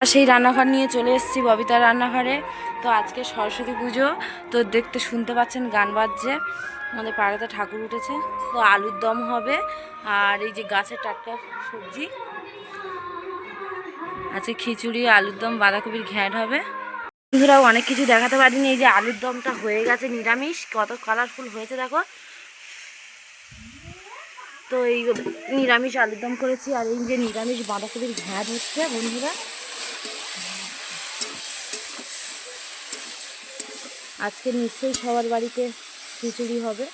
সেই রান্নাঘর নিয়ে চলে এসেছি ববিতার রান্নাঘরে। তো আজকে সরস্বতী পুজো, তো দেখতে শুনতে পাচ্ছেন গান বাজছে। আমাদের পাড়াতে ঠাকুর উঠেছে, তো আলুর দম হবে আর এই যে গাছের টাটকা সবজি আছে, খিচুড়ি, আলুর দম, বাঁধাকপির ঘ্যাঁট হবে। বন্ধুরাও অনেক কিছু দেখাতে পারিনি। এই যে আলুর দমটা হয়ে গেছে নিরামিষ, কত কালারফুল হয়েছে দেখো। তো এই নিরামিষ আলুর দম করেছি, আর এই যে নিরামিষ বাঁধাকপির ঘ্যাঁট হচ্ছে বন্ধুরা। আজকে নিশ্চয়ই সবার বাড়িতে খিচুড়ি হবে।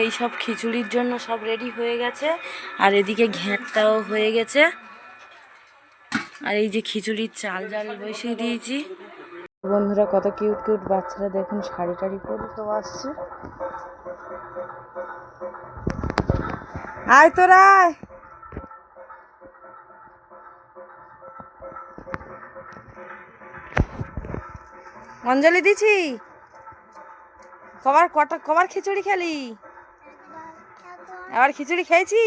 এই সব খিচুড়ির জন্য সব রেডি হয়ে গেছে, আর এদিকে ঘ্যাঁটটাও হয়ে গেছে, আর এই যে খিচুড়ির চাল জাল বসিয়ে দিয়েছি। বন্ধুরা কত কিউট কিউট বাচ্চারা দেখুন শাড়ি টাড়ি পরে সব আসছে। আয় তোরা, অঞ্জলি দিছি। কবার খিচুড়ি খেলি? আবার খিচুড়ি খেয়েছি।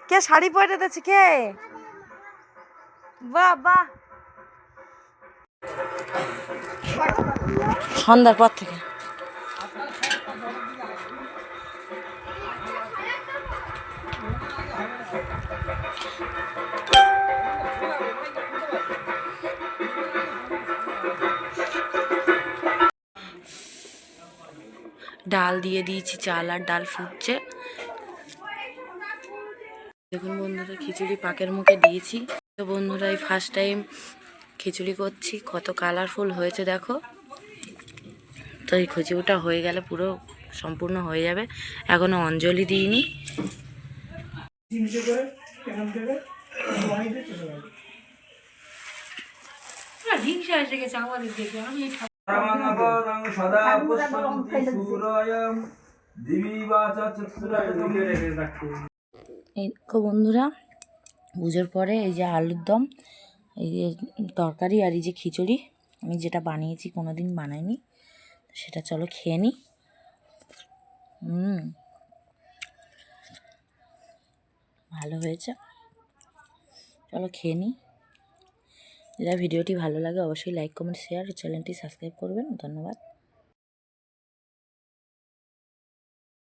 কে শাড়ি পরে দিচ্ছে কে? বাহ বাহ, সন্ধ্যার পর থেকে। ডাল দিয়ে দিয়েছি, চাল আর ডাল ফুটছে। দেখুন বন্ধুরা খিচুড়ি পাকের মুখে দিয়েছি। তো বন্ধুরা এই ফার্স্ট টাইম খিচুড়ি করছি, কত কালারফুল হয়েছে দেখো। তো এই খিচুড়িটা হয়ে গেলে পুরো সম্পূর্ণ হয়ে যাবে। এখনো অঞ্জলি দিইনি। হিংসা এসে গেছে আমাদের দেখে। আমি বন্ধুরা পুজোর পরে এই যে আলুর দম, এই যে তরকারি, আর এই যে খিচুড়ি আমি যেটা বানিয়েছি, কোনোদিন বানাইনি, সেটা চলো খেয়ে নিই। ভালো হয়েছে, চলো খেয়ে নিই। যদি ভিডিওটি ভালো লাগে অবশ্যই লাইক, কমেন্ট, শেয়ার, চ্যানেলটি সাবস্ক্রাইব করবেন। ধন্যবাদ।